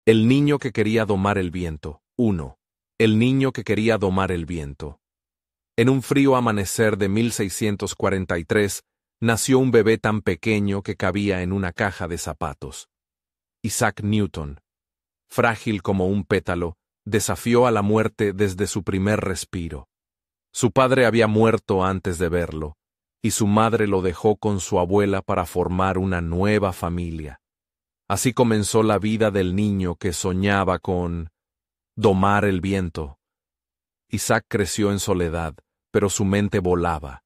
El niño que quería domar el viento. 1. El niño que quería domar el viento. En un frío amanecer de 1643, nació un bebé tan pequeño que cabía en una caja de zapatos. Isaac Newton, frágil como un pétalo, desafió a la muerte desde su primer respiro. Su padre había muerto antes de verlo, y su madre lo dejó con su abuela para formar una nueva familia. Así comenzó la vida del niño que soñaba con domar el viento. Isaac creció en soledad, pero su mente volaba.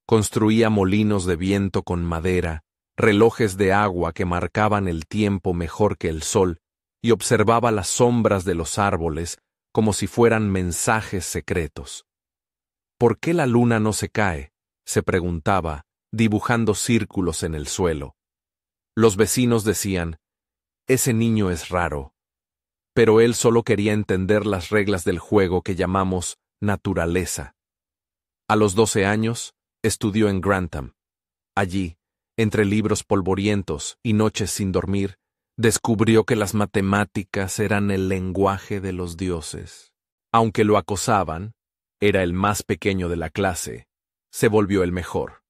Construía molinos de viento con madera, relojes de agua que marcaban el tiempo mejor que el sol, y observaba las sombras de los árboles como si fueran mensajes secretos. ¿Por qué la luna no se cae?, se preguntaba, dibujando círculos en el suelo. Los vecinos decían, ese niño es raro. Pero él solo quería entender las reglas del juego que llamamos naturaleza. A los 12 años, estudió en Grantham. Allí, entre libros polvorientos y noches sin dormir, descubrió que las matemáticas eran el lenguaje de los dioses. Aunque lo acosaban, era el más pequeño de la clase, se volvió el mejor.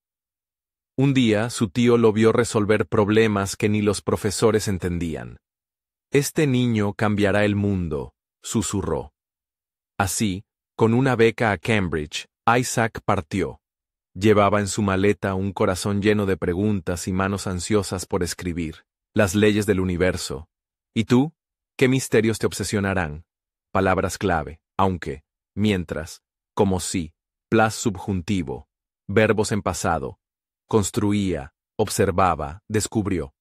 Un día, su tío lo vio resolver problemas que ni los profesores entendían. Este niño cambiará el mundo, susurró. Así, con una beca a Cambridge, Isaac partió. Llevaba en su maleta un corazón lleno de preguntas y manos ansiosas por escribir. Las leyes del universo. ¿Y tú? ¿Qué misterios te obsesionarán? Palabras clave, aunque, mientras, como si, plus subjuntivo, verbos en pasado. Construía, observaba, descubrió.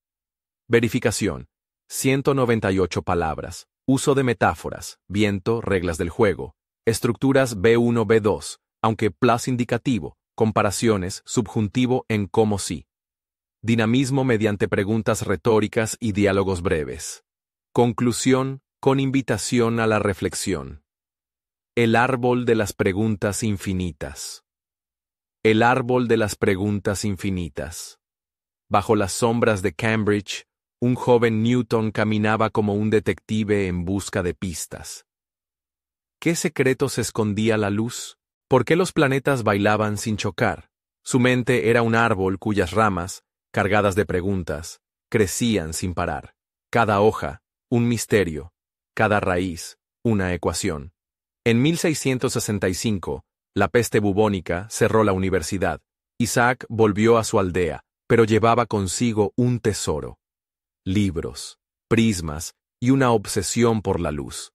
Verificación. 198 palabras. Uso de metáforas, viento, reglas del juego. Estructuras B1, B2, aunque plus indicativo, comparaciones, subjuntivo en como si. Dinamismo mediante preguntas retóricas y diálogos breves. Conclusión con invitación a la reflexión. El árbol de las preguntas infinitas. El árbol de las preguntas infinitas. Bajo las sombras de Cambridge, un joven Newton caminaba como un detective en busca de pistas. ¿Qué secretos escondía la luz? ¿Por qué los planetas bailaban sin chocar? Su mente era un árbol cuyas ramas, cargadas de preguntas, crecían sin parar. Cada hoja, un misterio. Cada raíz, una ecuación. En 1665, la peste bubónica cerró la universidad. Isaac volvió a su aldea, pero llevaba consigo un tesoro. Libros, prismas y una obsesión por la luz.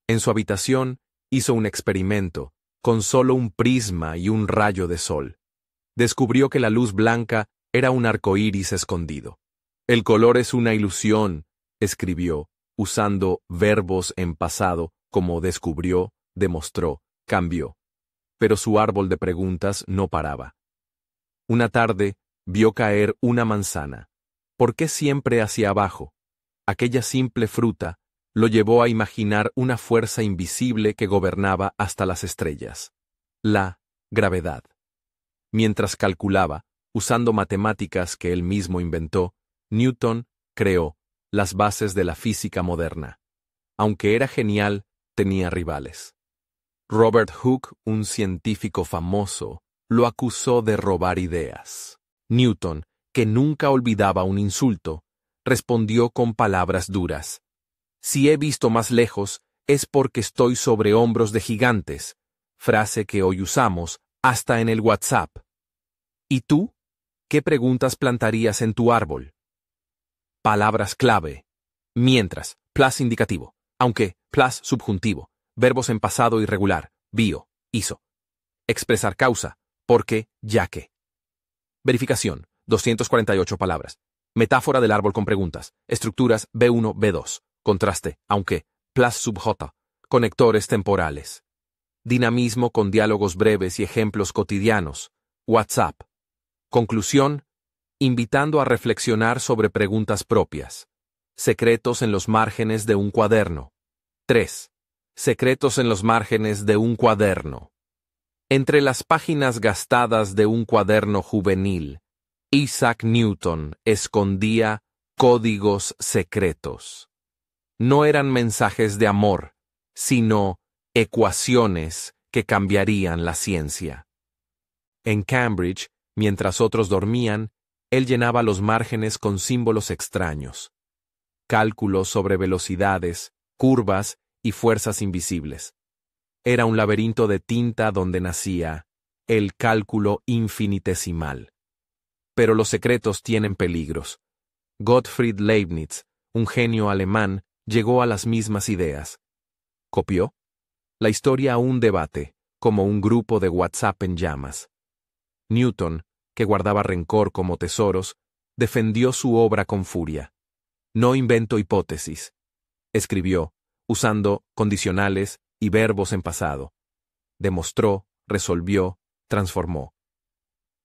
En su habitación, hizo un experimento, con solo un prisma y un rayo de sol. Descubrió que la luz blanca era un arco iris escondido. El color es una ilusión, escribió, usando verbos en pasado como descubrió, demostró, cambió. Pero su árbol de preguntas no paraba. Una tarde, vio caer una manzana. ¿Por qué siempre hacia abajo? Aquella simple fruta lo llevó a imaginar una fuerza invisible que gobernaba hasta las estrellas. La gravedad. Mientras calculaba, usando matemáticas que él mismo inventó, Newton creó las bases de la física moderna. Aunque era genial, tenía rivales. Robert Hooke, un científico famoso, lo acusó de robar ideas. Newton, que nunca olvidaba un insulto, respondió con palabras duras. Si he visto más lejos, es porque estoy sobre hombros de gigantes, frase que hoy usamos hasta en el WhatsApp. ¿Y tú? ¿Qué preguntas plantarías en tu árbol? Palabras clave. Mientras, plus indicativo, aunque, plus subjuntivo, verbos en pasado irregular, bio, hizo. Expresar causa, porque, ya que. Verificación, 248 palabras. Metáfora del árbol con preguntas, estructuras B1, B2, contraste, aunque, plus subjota, conectores temporales. Dinamismo con diálogos breves y ejemplos cotidianos, WhatsApp. Conclusión, invitando a reflexionar sobre preguntas propias. Secretos en los márgenes de un cuaderno. 3. Secretos en los márgenes de un cuaderno. Entre las páginas gastadas de un cuaderno juvenil, Isaac Newton escondía códigos secretos. No eran mensajes de amor, sino ecuaciones que cambiarían la ciencia. En Cambridge, mientras otros dormían, él llenaba los márgenes con símbolos extraños. Cálculos sobre velocidades, curvas y fuerzas invisibles. Era un laberinto de tinta donde nacía el cálculo infinitesimal. Pero los secretos tienen peligros. Gottfried Leibniz, un genio alemán, llegó a las mismas ideas. ¿Copió? La historia aún debate, como un grupo de WhatsApp en llamas. Newton, que guardaba rencor como tesoros, defendió su obra con furia. No invento hipótesis. Escribió, usando condicionales y verbos en pasado. Demostró, resolvió, transformó.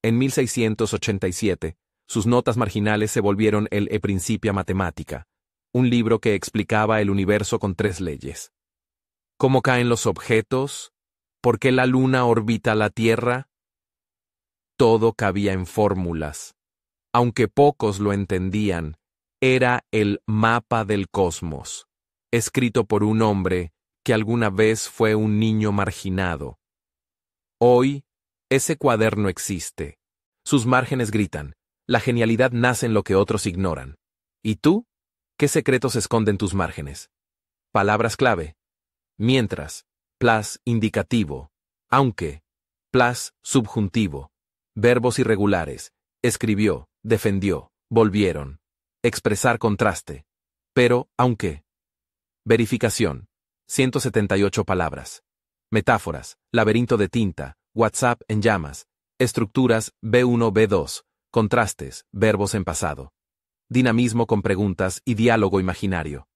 En 1687, sus notas marginales se volvieron el E Principia Mathematica, un libro que explicaba el universo con 3 leyes. ¿Cómo caen los objetos? ¿Por qué la luna orbita la Tierra? Todo cabía en fórmulas. Aunque pocos lo entendían, era el mapa del cosmos, escrito por un hombre que alguna vez fue un niño marginado. Hoy, ese cuaderno existe. Sus márgenes gritan, la genialidad nace en lo que otros ignoran. ¿Y tú? ¿Qué secretos esconden tus márgenes? Palabras clave. Mientras, plus indicativo, aunque, plus subjuntivo, verbos irregulares, escribió, defendió, volvieron, expresar contraste, pero, aunque. Verificación, 178 palabras. Metáforas, laberinto de tinta, WhatsApp en llamas, estructuras B1, B2, contrastes, verbos en pasado. Dinamismo con preguntas y diálogo imaginario.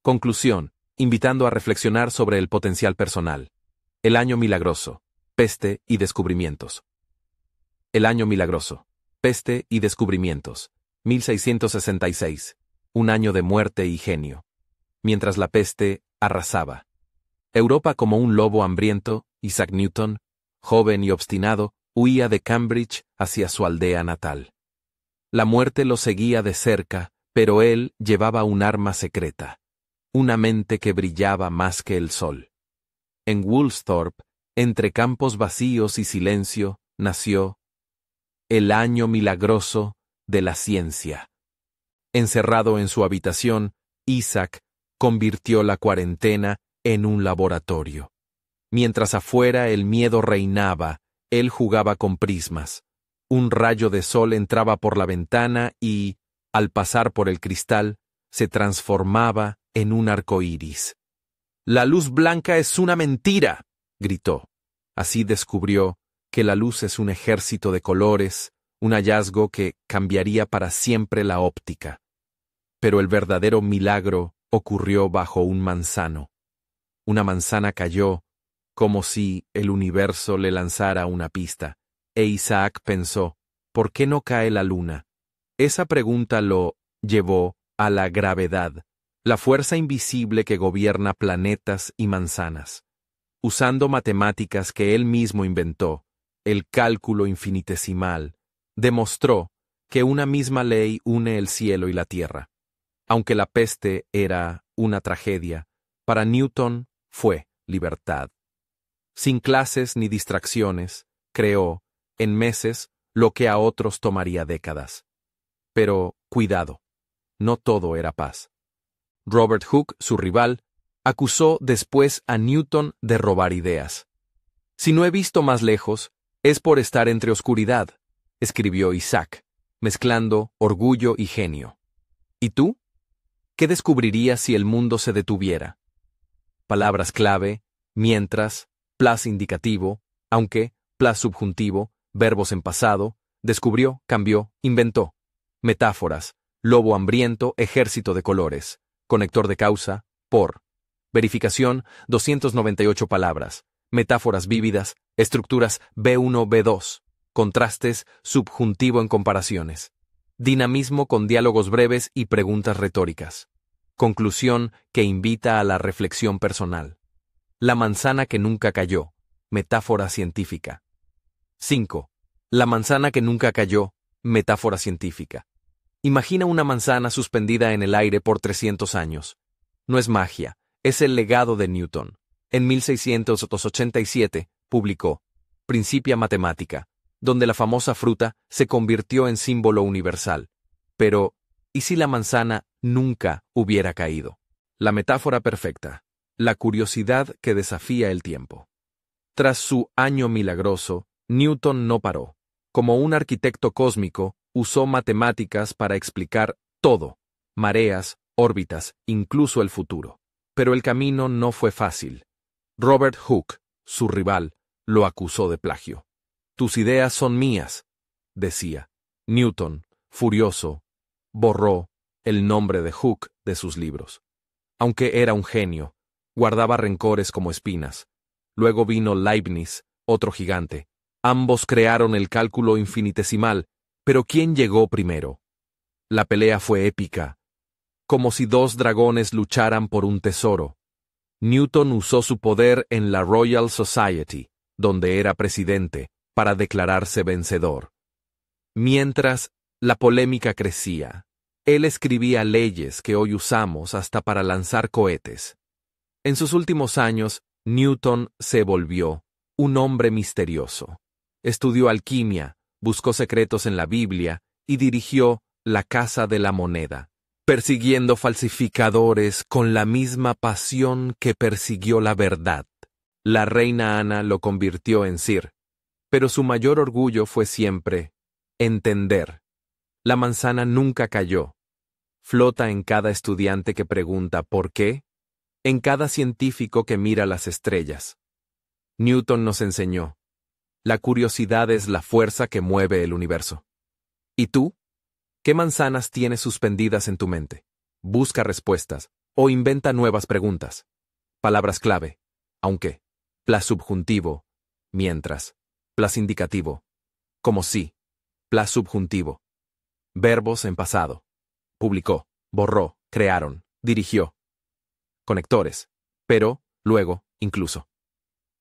Conclusión, invitando a reflexionar sobre el potencial personal. El año milagroso, peste y descubrimientos. El año milagroso, peste y descubrimientos, 1666, un año de muerte y genio. Mientras la peste arrasaba. Europa como un lobo hambriento, Isaac Newton, joven y obstinado, huía de Cambridge hacia su aldea natal. La muerte lo seguía de cerca, pero él llevaba un arma secreta, una mente que brillaba más que el sol. En Woolsthorpe, entre campos vacíos y silencio, nació el año milagroso de la ciencia. Encerrado en su habitación, Isaac convirtió la cuarentena en un laboratorio. Mientras afuera el miedo reinaba, él jugaba con prismas. Un rayo de sol entraba por la ventana y, al pasar por el cristal, se transformaba en un arco iris. «¡La luz blanca es una mentira!», gritó. Así descubrió que la luz es un ejército de colores, un hallazgo que cambiaría para siempre la óptica. Pero el verdadero milagro ocurrió bajo un manzano. Una manzana cayó, como si el universo le lanzara una pista, e Isaac pensó, ¿por qué no cae la luna? Esa pregunta lo llevó a la gravedad, la fuerza invisible que gobierna planetas y manzanas. Usando matemáticas que él mismo inventó, el cálculo infinitesimal, demostró que una misma ley une el cielo y la tierra. Aunque la peste era una tragedia, para Newton fue libertad. Sin clases ni distracciones, creó, en meses, lo que a otros tomaría décadas. Pero, cuidado, no todo era paz. Robert Hooke, su rival, acusó después a Newton de robar ideas. «Si no he visto más lejos, es por estar entre oscuridad», escribió Isaac, mezclando orgullo y genio. ¿Y tú? ¿Qué descubrirías si el mundo se detuviera? Palabras clave, mientras, plus indicativo, aunque, plus subjuntivo, verbos en pasado, descubrió, cambió, inventó. Metáforas, lobo hambriento, ejército de colores, conector de causa, por. Verificación, 298 palabras, metáforas vívidas, estructuras B1, B2, contrastes, subjuntivo en comparaciones. Dinamismo con diálogos breves y preguntas retóricas. Conclusión que invita a la reflexión personal. La manzana que nunca cayó. Metáfora científica. 5. La manzana que nunca cayó. Metáfora científica. Imagina una manzana suspendida en el aire por 300 años. No es magia, es el legado de Newton. En 1687 publicó Principia Mathematica, donde la famosa fruta se convirtió en símbolo universal. Pero, ¿y si la manzana nunca hubiera caído? La metáfora perfecta. La curiosidad que desafía el tiempo. Tras su año milagroso, Newton no paró. Como un arquitecto cósmico, usó matemáticas para explicar todo: mareas, órbitas, incluso el futuro. Pero el camino no fue fácil. Robert Hooke, su rival, lo acusó de plagio. «Tus ideas son mías», decía. Newton, furioso, borró el nombre de Hooke de sus libros. Aunque era un genio, guardaba rencores como espinas. Luego vino Leibniz, otro gigante. Ambos crearon el cálculo infinitesimal, pero ¿quién llegó primero? La pelea fue épica, como si dos dragones lucharan por un tesoro. Newton usó su poder en la Royal Society, donde era presidente, para declararse vencedor. Mientras la polémica crecía, él escribía leyes que hoy usamos hasta para lanzar cohetes. En sus últimos años, Newton se volvió un hombre misterioso. Estudió alquimia, buscó secretos en la Biblia y dirigió la Casa de la Moneda, persiguiendo falsificadores con la misma pasión que persiguió la verdad. La reina Ana lo convirtió en Sir, pero su mayor orgullo fue siempre entender. La manzana nunca cayó. Flota en cada estudiante que pregunta ¿por qué?, en cada científico que mira las estrellas. Newton nos enseñó: la curiosidad es la fuerza que mueve el universo. ¿Y tú? ¿Qué manzanas tienes suspendidas en tu mente? Busca respuestas o inventa nuevas preguntas. Palabras clave: aunque, plus subjuntivo, mientras, plus indicativo, como si, plus subjuntivo. Verbos en pasado: publicó, borró, crearon, dirigió. Conectores: pero, luego, incluso.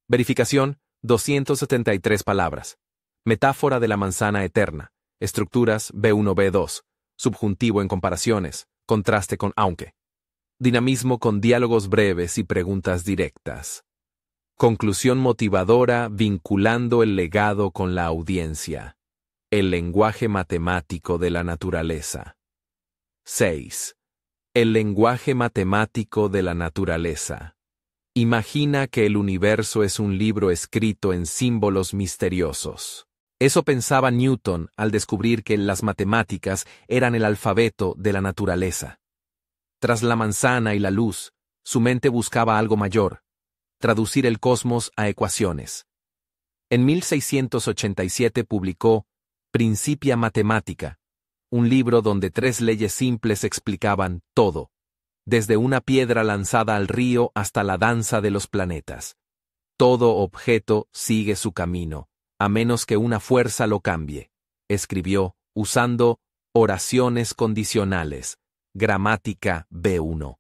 Verificación: 273 palabras. Metáfora de la manzana eterna. Estructuras: B1, B2. Subjuntivo en comparaciones. Contraste con aunque. Dinamismo con diálogos breves y preguntas directas. Conclusión motivadora vinculando el legado con la audiencia. El lenguaje matemático de la naturaleza. 6. El lenguaje matemático de la naturaleza. Imagina que el universo es un libro escrito en símbolos misteriosos. Eso pensaba Newton al descubrir que las matemáticas eran el alfabeto de la naturaleza. Tras la manzana y la luz, su mente buscaba algo mayor: traducir el cosmos a ecuaciones. En 1687 publicó Principia Mathematica, un libro donde 3 leyes simples explicaban todo, desde una piedra lanzada al río hasta la danza de los planetas. Todo objeto sigue su camino, a menos que una fuerza lo cambie, escribió usando oraciones condicionales, gramática B1.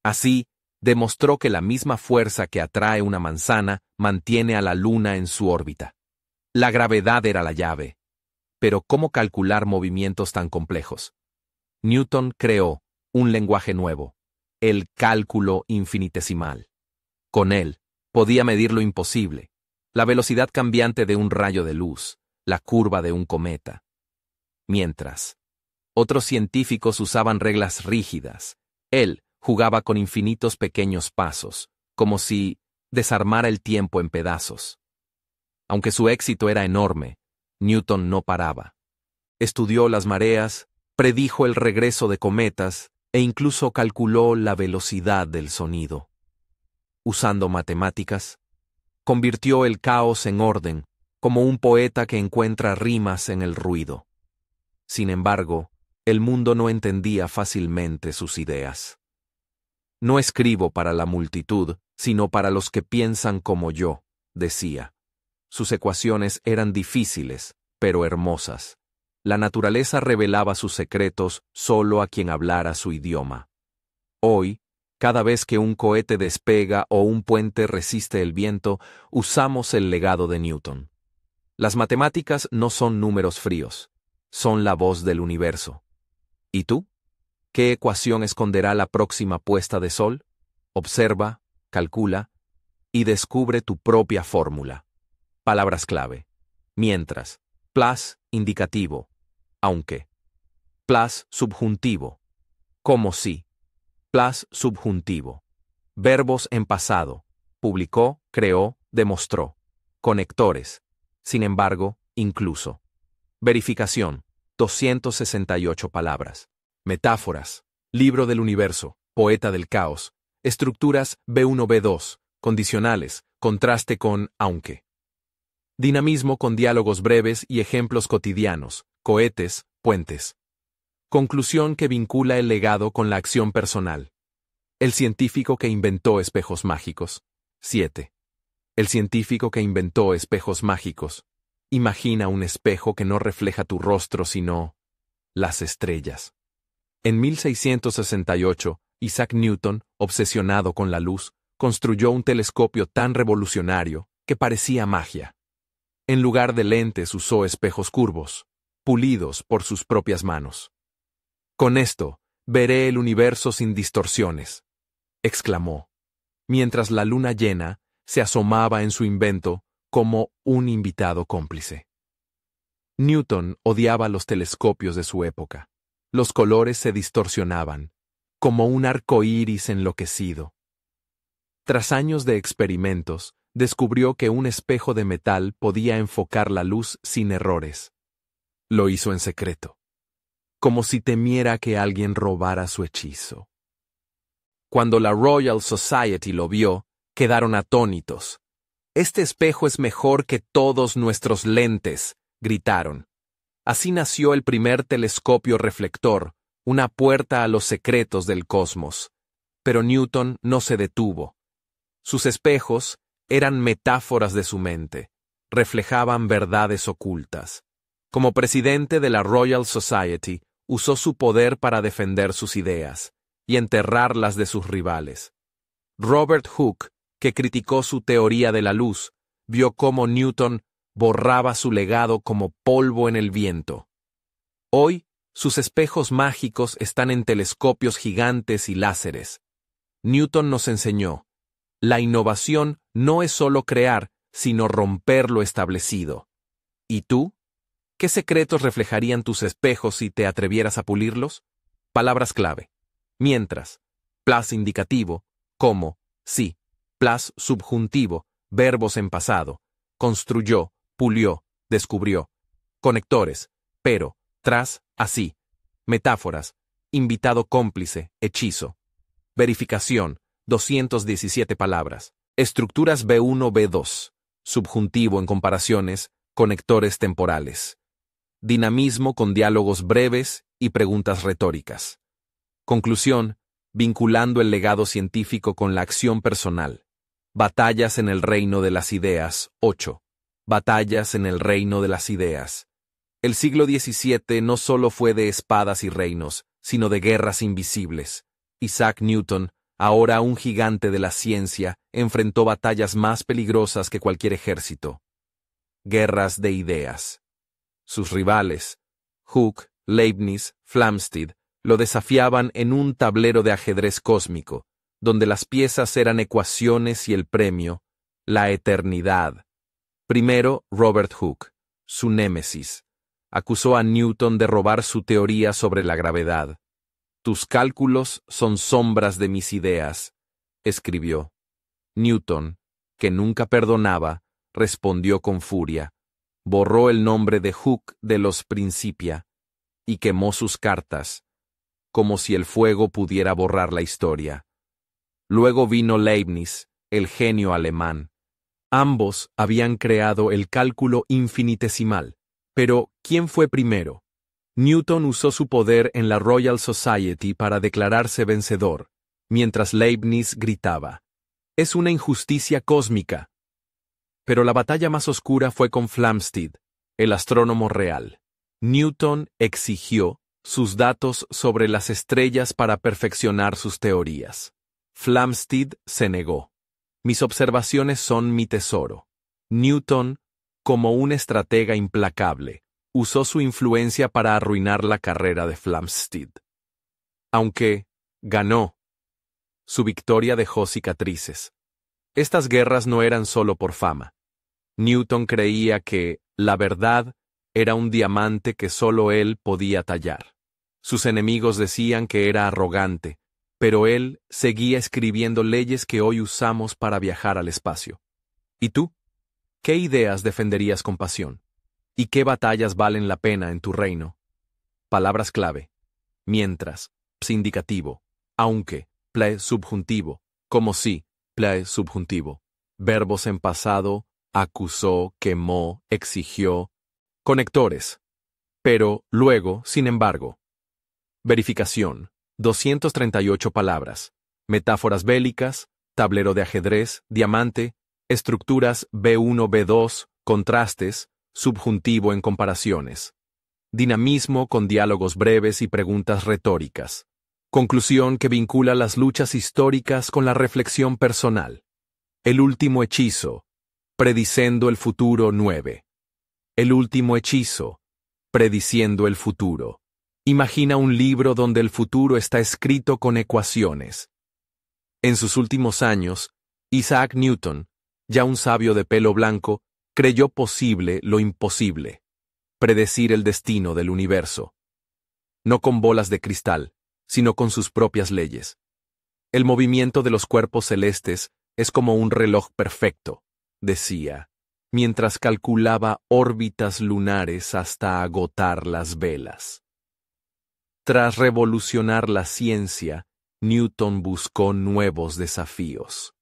Así, demostró que la misma fuerza que atrae una manzana mantiene a la luna en su órbita. La gravedad era la llave. Pero ¿cómo calcular movimientos tan complejos? Newton creó un lenguaje nuevo: el cálculo infinitesimal. Con él, podía medir lo imposible: la velocidad cambiante de un rayo de luz, la curva de un cometa. Mientras otros científicos usaban reglas rígidas, él jugaba con infinitos pequeños pasos, como si desarmara el tiempo en pedazos. Aunque su éxito era enorme, Newton no paraba. Estudió las mareas, predijo el regreso de cometas e incluso calculó la velocidad del sonido. Usando matemáticas, convirtió el caos en orden, como un poeta que encuentra rimas en el ruido. Sin embargo, el mundo no entendía fácilmente sus ideas. No escribo para la multitud, sino para los que piensan como yo, decía. Sus ecuaciones eran difíciles, pero hermosas. La naturaleza revelaba sus secretos solo a quien hablara su idioma. Hoy, cada vez que un cohete despega o un puente resiste el viento, usamos el legado de Newton. Las matemáticas no son números fríos, son la voz del universo. ¿Y tú? ¿Qué ecuación esconderá la próxima puesta de sol? Observa, calcula y descubre tu propia fórmula. Palabras clave. Mientras. Plus, indicativo. Aunque. Plus, subjuntivo. Como si. Plus, subjuntivo. Verbos en pasado. Publicó, creó, demostró. Conectores. Sin embargo, incluso. Verificación. 268 palabras. Metáforas. Libro del universo. Poeta del caos. Estructuras B1-B2. Condicionales. Contraste con aunque. Dinamismo con diálogos breves y ejemplos cotidianos. Cohetes, puentes. Conclusión que vincula el legado con la acción personal. El científico que inventó espejos mágicos. 7. El científico que inventó espejos mágicos. Imagina un espejo que no refleja tu rostro sino las estrellas. En 1668, Isaac Newton, obsesionado con la luz, construyó un telescopio tan revolucionario que parecía magia. En lugar de lentes usó espejos curvos, pulidos por sus propias manos. Con esto, veré el universo sin distorsiones, exclamó, mientras la luna llena se asomaba en su invento como un invitado cómplice. Newton odiaba los telescopios de su época. Los colores se distorsionaban, como un arco iris enloquecido. Tras años de experimentos, descubrió que un espejo de metal podía enfocar la luz sin errores. Lo hizo en secreto, como si temiera que alguien robara su hechizo. Cuando la Royal Society lo vio, quedaron atónitos. «Este espejo es mejor que todos nuestros lentes», gritaron. Así nació el primer telescopio reflector, una puerta a los secretos del cosmos. Pero Newton no se detuvo. Sus espejos eran metáforas de su mente, reflejaban verdades ocultas. Como presidente de la Royal Society, usó su poder para defender sus ideas y enterrarlas de sus rivales. Robert Hooke, que criticó su teoría de la luz, vio cómo Newton borraba su legado como polvo en el viento. Hoy, sus espejos mágicos están en telescopios gigantes y láseres. Newton nos enseñó: la innovación no es solo crear, sino romper lo establecido. ¿Y tú? ¿Qué secretos reflejarían tus espejos si te atrevieras a pulirlos? Palabras clave. Mientras. Plus indicativo. Como. Sí. Plus subjuntivo. Verbos en pasado. Construyó. Pulió. Descubrió. Conectores. Pero. Tras. Así. Metáforas. Invitado cómplice. Hechizo. Verificación. 217 palabras. Estructuras B1-B2. Subjuntivo en comparaciones. Conectores temporales. Dinamismo con diálogos breves y preguntas retóricas. Conclusión, vinculando el legado científico con la acción personal. Batallas en el reino de las ideas. 8. Batallas en el reino de las ideas. El siglo XVII no solo fue de espadas y reinos, sino de guerras invisibles. Isaac Newton, ahora un gigante de la ciencia, enfrentó batallas más peligrosas que cualquier ejército. Guerras de ideas. Sus rivales, Hooke, Leibniz, Flamsteed, lo desafiaban en un tablero de ajedrez cósmico, donde las piezas eran ecuaciones y el premio, la eternidad. Primero, Robert Hooke, su némesis, acusó a Newton de robar su teoría sobre la gravedad. «Tus cálculos son sombras de mis ideas», escribió. Newton, que nunca perdonaba, respondió con furia. Borró el nombre de Hooke de los Principia y quemó sus cartas, como si el fuego pudiera borrar la historia. Luego vino Leibniz, el genio alemán. Ambos habían creado el cálculo infinitesimal. Pero, ¿quién fue primero? Newton usó su poder en la Royal Society para declararse vencedor, mientras Leibniz gritaba: «Es una injusticia cósmica». Pero la batalla más oscura fue con Flamsteed, el astrónomo real. Newton exigió sus datos sobre las estrellas para perfeccionar sus teorías. Flamsteed se negó. «Mis observaciones son mi tesoro». Newton, como un estratega implacable, usó su influencia para arruinar la carrera de Flamsteed. Aunque ganó, su victoria dejó cicatrices. Estas guerras no eran solo por fama. Newton creía que la verdad era un diamante que solo él podía tallar. Sus enemigos decían que era arrogante, pero él seguía escribiendo leyes que hoy usamos para viajar al espacio. ¿Y tú? ¿Qué ideas defenderías con pasión? ¿Y qué batallas valen la pena en tu reino? Palabras clave. Mientras, ps indicativo. Aunque, ple subjuntivo. Como si, ple subjuntivo. Verbos en pasado, acusó, quemó, exigió. Conectores. Pero, luego, sin embargo. Verificación. 238 palabras. Metáforas bélicas, tablero de ajedrez, diamante, estructuras B1, B2, contrastes, subjuntivo en comparaciones. Dinamismo con diálogos breves y preguntas retóricas. Conclusión que vincula las luchas históricas con la reflexión personal. El último hechizo. Prediciendo el futuro 9. El último hechizo. Prediciendo el futuro. Imagina un libro donde el futuro está escrito con ecuaciones. En sus últimos años, Isaac Newton, ya un sabio de pelo blanco, creyó posible lo imposible: predecir el destino del universo. No con bolas de cristal, sino con sus propias leyes. El movimiento de los cuerpos celestes es como un reloj perfecto, decía, mientras calculaba órbitas lunares hasta agotar las velas. Tras revolucionar la ciencia, Newton buscó nuevos desafíos.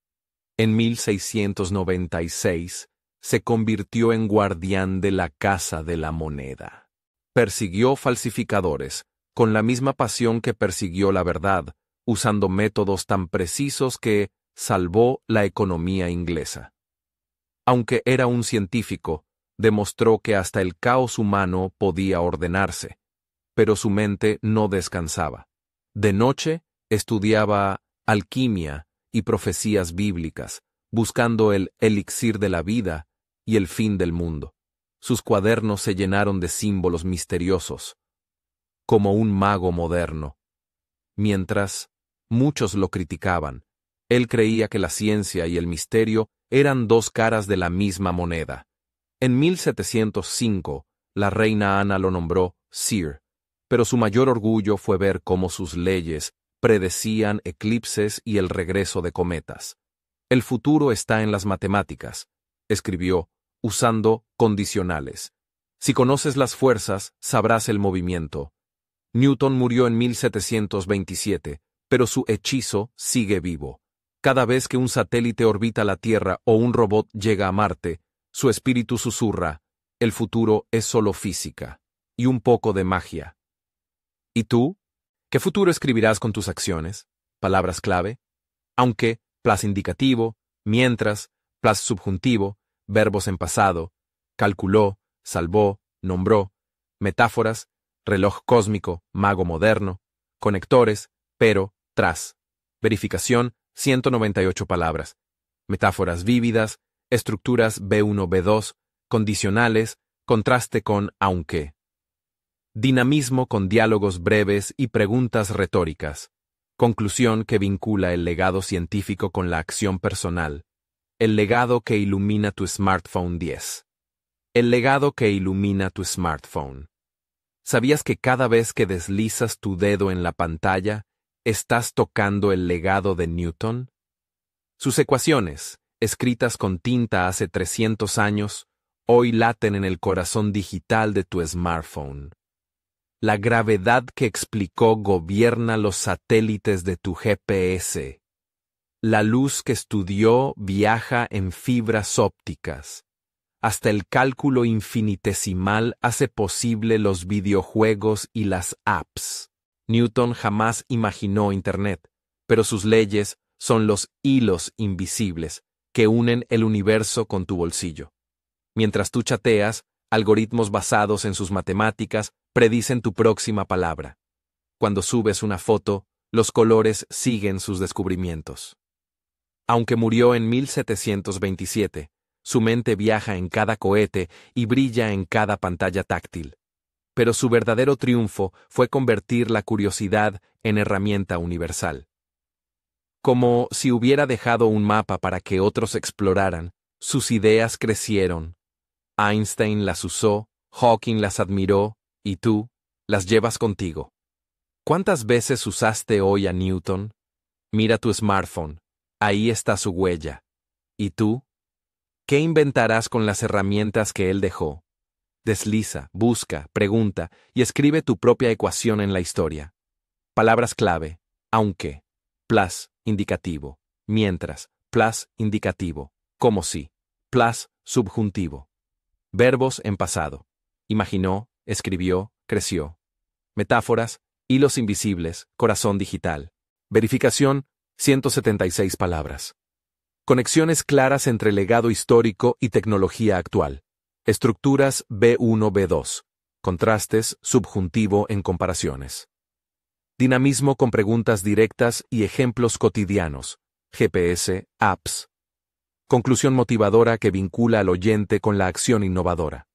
En 1696, se convirtió en guardián de la Casa de la Moneda. Persiguió falsificadores, con la misma pasión que persiguió la verdad, usando métodos tan precisos que salvó la economía inglesa. Aunque era un científico, demostró que hasta el caos humano podía ordenarse, pero su mente no descansaba. De noche, estudiaba alquimia y profecías bíblicas, buscando el elixir de la vida y el fin del mundo. Sus cuadernos se llenaron de símbolos misteriosos, como un mago moderno. Mientras muchos lo criticaban, él creía que la ciencia y el misterio eran dos caras de la misma moneda. En 1705, la reina Ana lo nombró Sir, pero su mayor orgullo fue ver cómo sus leyes predecían eclipses y el regreso de cometas. El futuro está en las matemáticas, escribió, usando condicionales. Si conoces las fuerzas, sabrás el movimiento. Newton murió en 1727, pero su hechizo sigue vivo. Cada vez que un satélite orbita la Tierra o un robot llega a Marte, su espíritu susurra: el futuro es solo física y un poco de magia. ¿Y tú? ¿Qué futuro escribirás con tus acciones? Palabras clave. Aunque, plus indicativo, mientras, plus subjuntivo, verbos en pasado, calculó, salvó, nombró, metáforas, reloj cósmico, mago moderno, conectores, pero, tras. Verificación, 198 palabras. Metáforas vívidas, estructuras B1, B2, condicionales, contraste con aunque. Dinamismo con diálogos breves y preguntas retóricas. Conclusión que vincula el legado científico con la acción personal. El legado que ilumina tu smartphone 10. El legado que ilumina tu smartphone. ¿Sabías que cada vez que deslizas tu dedo en la pantalla, estás tocando el legado de Newton? Sus ecuaciones, escritas con tinta hace 300 años, hoy laten en el corazón digital de tu smartphone. La gravedad que explicó gobierna los satélites de tu GPS. La luz que estudió viaja en fibras ópticas. Hasta el cálculo infinitesimal hace posible los videojuegos y las apps. Newton jamás imaginó Internet, pero sus leyes son los hilos invisibles que unen el universo con tu bolsillo. Mientras tú chateas, algoritmos basados en sus matemáticas predicen tu próxima palabra. Cuando subes una foto, los colores siguen sus descubrimientos. Aunque murió en 1727, su mente viaja en cada cohete y brilla en cada pantalla táctil. pero su verdadero triunfo fue convertir la curiosidad en herramienta universal. Como si hubiera dejado un mapa para que otros exploraran, sus ideas crecieron. Einstein las usó, Hawking las admiró, y tú las llevas contigo. ¿Cuántas veces usaste hoy a Newton? Mira tu smartphone, ahí está su huella. ¿Y tú? ¿Qué inventarás con las herramientas que él dejó? Desliza, busca, pregunta y escribe tu propia ecuación en la historia. Palabras clave: aunque, plus, indicativo, mientras, plus, indicativo, como si, plus, subjuntivo. Verbos en pasado: imaginó, escribió, creció. Metáforas: hilos invisibles, corazón digital. Verificación: 176 palabras. Conexiones claras entre legado histórico y tecnología actual. Estructuras B1-B2. Contrastes, subjuntivo en comparaciones. Dinamismo con preguntas directas y ejemplos cotidianos. GPS, apps. Conclusión motivadora que vincula al oyente con la acción innovadora.